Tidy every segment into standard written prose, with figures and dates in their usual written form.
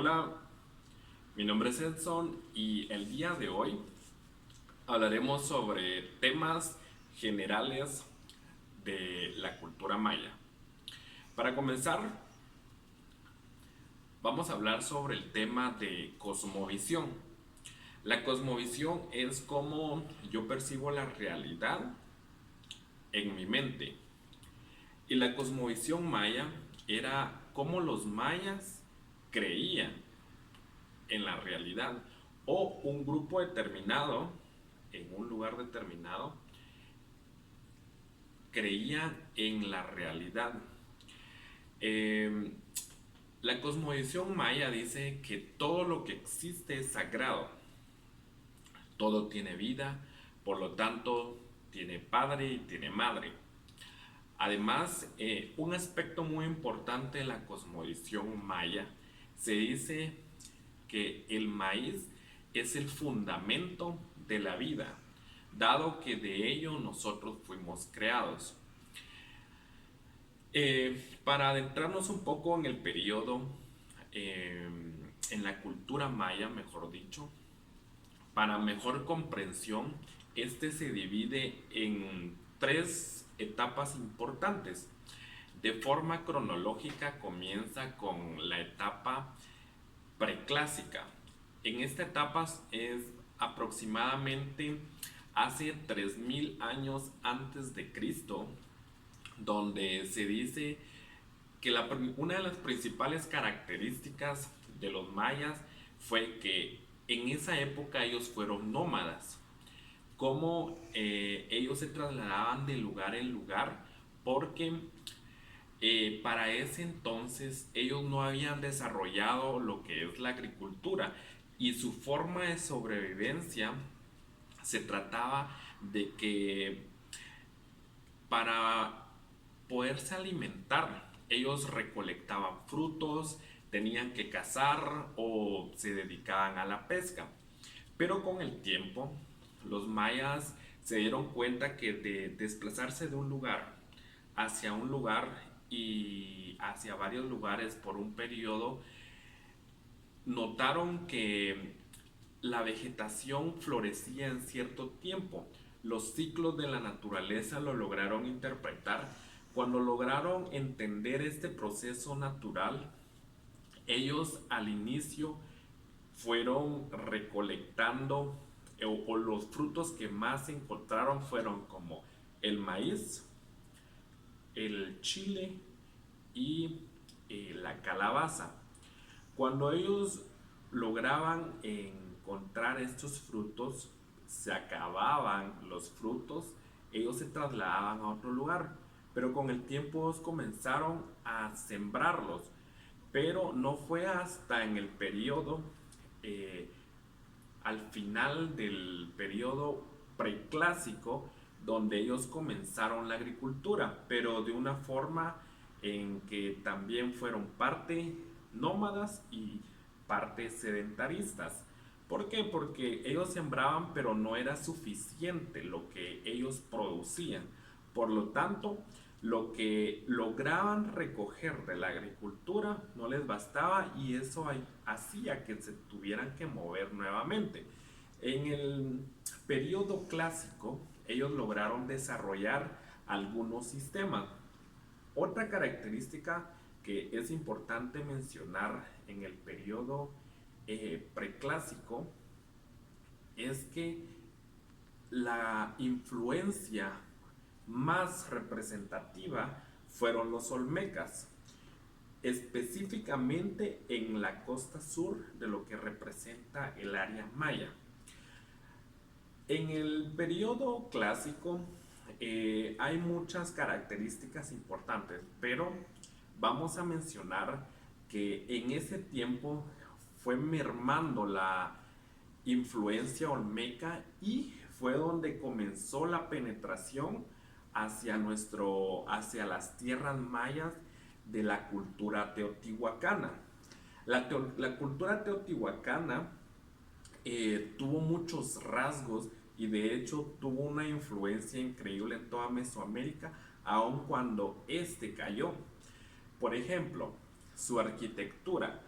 Hola, mi nombre es Edson y el día de hoy hablaremos sobre temas generales de la cultura maya. Para comenzar, vamos a hablar sobre el tema de cosmovisión. La cosmovisión es cómo yo percibo la realidad en mi mente. Y la cosmovisión maya era cómo los mayas creían en la realidad o un grupo determinado en un lugar determinado creía en la realidad. Eh, la cosmovisión maya dice que todo lo que existe es sagrado, todo tiene vida, por lo tanto tiene padre y tiene madre. Además, un aspecto muy importante de la cosmovisión maya, se dice que el maíz es el fundamento de la vida, dado que de ello nosotros fuimos creados. Para adentrarnos un poco en el periodo, eh, en la cultura maya, mejor dicho, para mejor comprensión, este se divide en tres etapas importantes. De forma cronológica comienza con la etapa preclásica. En esta etapa es aproximadamente hace 3000 años antes de Cristo, donde se dice que una de las principales características de los mayas fue que en esa época ellos fueron nómadas, como ellos se trasladaban de lugar en lugar porque para ese entonces ellos no habían desarrollado lo que es la agricultura y su forma de sobrevivencia se trataba de que para poderse alimentar ellos recolectaban frutos, tenían que cazar o se dedicaban a la pesca. Pero con el tiempo los mayas se dieron cuenta que de desplazarse de un lugar hacia un lugar y hacia varios lugares por un periodo, notaron que la vegetación florecía en cierto tiempo. Los ciclos de la naturaleza lo lograron interpretar. Cuando lograron entender este proceso natural, ellos al inicio fueron recolectando o los frutos que más encontraron fueron como el maíz, el chile y la calabaza. Cuando ellos lograban encontrar estos frutos, se acababan los frutos, ellos se trasladaban a otro lugar. Pero con el tiempo ellos comenzaron a sembrarlos. Pero no fue hasta en el periodo, eh, al final del periodo preclásico, donde ellos comenzaron la agricultura, pero de una forma en que también fueron parte nómadas y parte sedentaristas. ¿Por qué? Porque ellos sembraban, pero no era suficiente lo que ellos producían. Por lo tanto, lo que lograban recoger de la agricultura no les bastaba y eso hacía que se tuvieran que mover nuevamente. En el periodo clásico, ellos lograron desarrollar algunos sistemas. Otra característica que es importante mencionar en el periodo preclásico es que la influencia más representativa fueron los olmecas, específicamente en la costa sur de lo que representa el área maya. En el periodo clásico hay muchas características importantes, pero vamos a mencionar que en ese tiempo fue mermando la influencia olmeca y fue donde comenzó la penetración hacia las tierras mayas de la cultura teotihuacana. La cultura teotihuacana tuvo muchos rasgos y de hecho tuvo una influencia increíble en toda Mesoamérica, aun cuando este cayó. Por ejemplo, su arquitectura.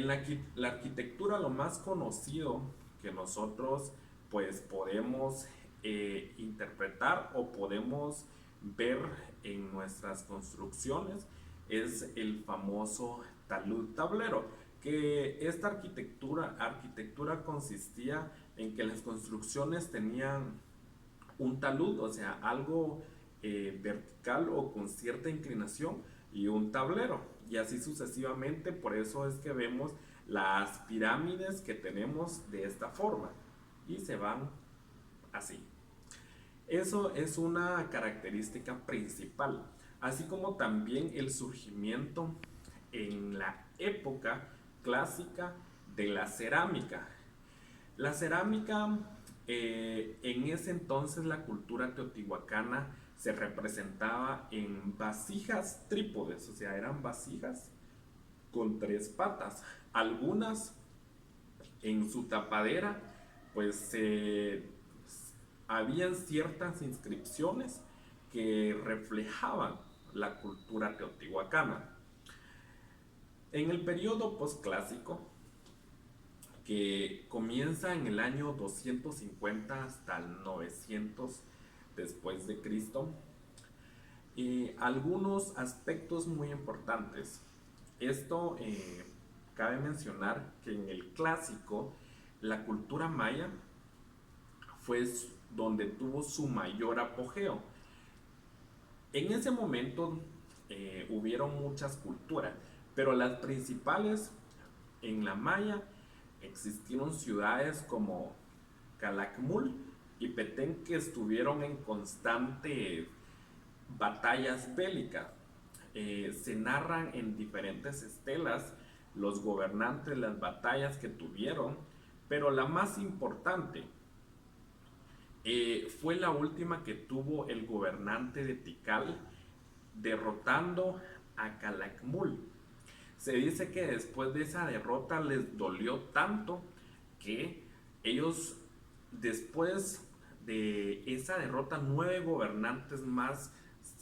La arquitectura, lo más conocido que nosotros pues podemos interpretar o podemos ver en nuestras construcciones es el famoso talud tablero, que esta arquitectura consistía en que las construcciones tenían un talud, o sea, algo vertical o con cierta inclinación, y un tablero, y así sucesivamente. Por eso es que vemos las pirámides que tenemos de esta forma y se van así. Eso es una característica principal, así como también el surgimiento en la época clásica de la cerámica. La cerámica, en ese entonces la cultura teotihuacana se representaba en vasijas trípodes, o sea, eran vasijas con tres patas. Algunas en su tapadera, pues habían ciertas inscripciones que reflejaban la cultura teotihuacana. En el periodo posclásico, que comienza en el año 250 hasta el 900 después de Cristo, algunos aspectos muy importantes. Esto cabe mencionar que en el clásico la cultura maya fue donde tuvo su mayor apogeo. En ese momento hubieron muchas culturas, pero las principales en la maya existieron ciudades como Calakmul y Petén, que estuvieron en constante batallas bélicas. Se narran en diferentes estelas los gobernantes, las batallas que tuvieron, pero la más importante fue la última que tuvo el gobernante de Tikal, derrotando a Calakmul. Se dice que después de esa derrota les dolió tanto que ellos, después de esa derrota, 9 gobernantes más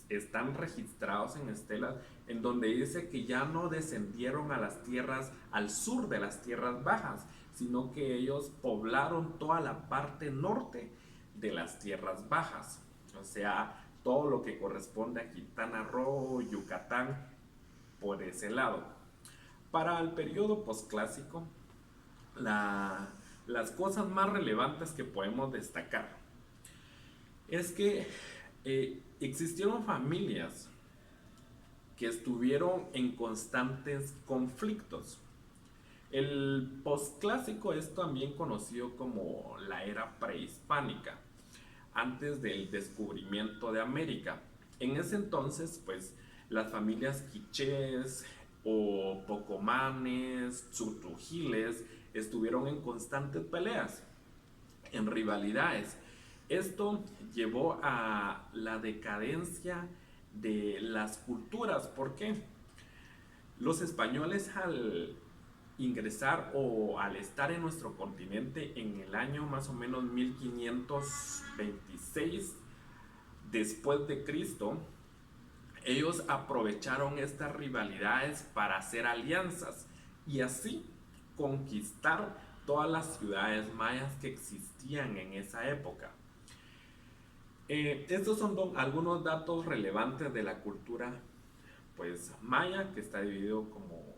están registrados en estelas, en donde dice que ya no descendieron a las tierras al sur de las tierras bajas, sino que ellos poblaron toda la parte norte de las tierras bajas, o sea, todo lo que corresponde a Quintana Roo, Yucatán, por ese lado. Para el periodo posclásico, las cosas más relevantes que podemos destacar es que existieron familias que estuvieron en constantes conflictos. El posclásico es también conocido como la era prehispánica, antes del descubrimiento de América. En ese entonces, pues, las familias quichés o pocomanes, tzutujiles, estuvieron en constantes peleas, en rivalidades. Esto llevó a la decadencia de las culturas. ¿Por qué? Los españoles, al ingresar o al estar en nuestro continente en el año más o menos 1526 después de Cristo, ellos aprovecharon estas rivalidades para hacer alianzas y así conquistar todas las ciudades mayas que existían en esa época. Estos son algunos datos relevantes de la cultura pues maya, que está dividido, como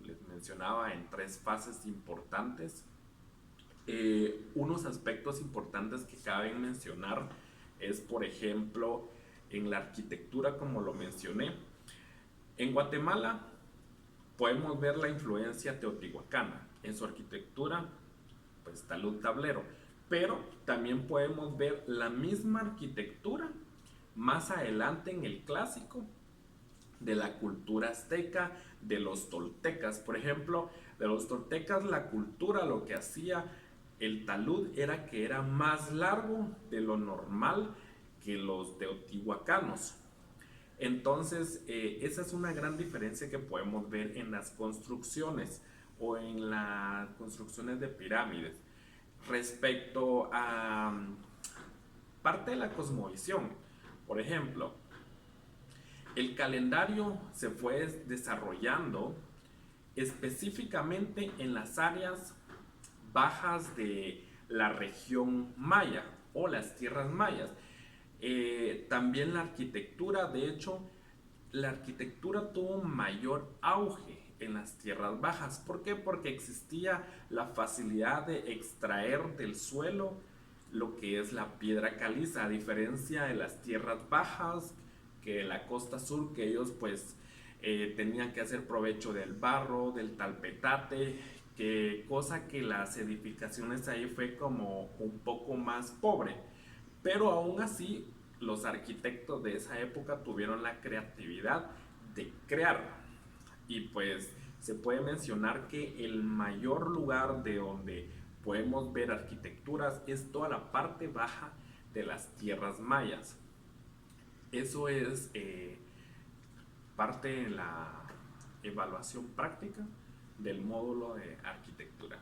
les mencionaba, en 3 fases importantes. Unos aspectos importantes que caben mencionar es, por ejemplo, en la arquitectura, como lo mencioné. En Guatemala podemos ver la influencia teotihuacana en su arquitectura, pues talud tablero, pero también podemos ver la misma arquitectura más adelante en el clásico de la cultura azteca, de los toltecas. Por ejemplo, de los toltecas, la cultura, lo que hacía el talud era que era más largo de lo normal que los teotihuacanos. Entonces, esa es una gran diferencia que podemos ver en las construcciones o en las construcciones de pirámides respecto a parte de la cosmovisión. Por ejemplo, el calendario se fue desarrollando específicamente en las áreas bajas de la región maya o las tierras mayas. También la arquitectura, de hecho, la arquitectura tuvo mayor auge en las tierras bajas. ¿Por qué? Porque existía la facilidad de extraer del suelo lo que es la piedra caliza, a diferencia de las tierras bajas, que la costa sur, que ellos pues tenían que hacer provecho del barro, del talpetate, que cosa que las edificaciones ahí fue como un poco más pobre. Pero aún así, los arquitectos de esa época tuvieron la creatividad de crear. Y pues se puede mencionar que el mayor lugar de donde podemos ver arquitecturas es toda la parte baja de las tierras mayas. Eso es parte de la evaluación práctica del módulo de arquitectura.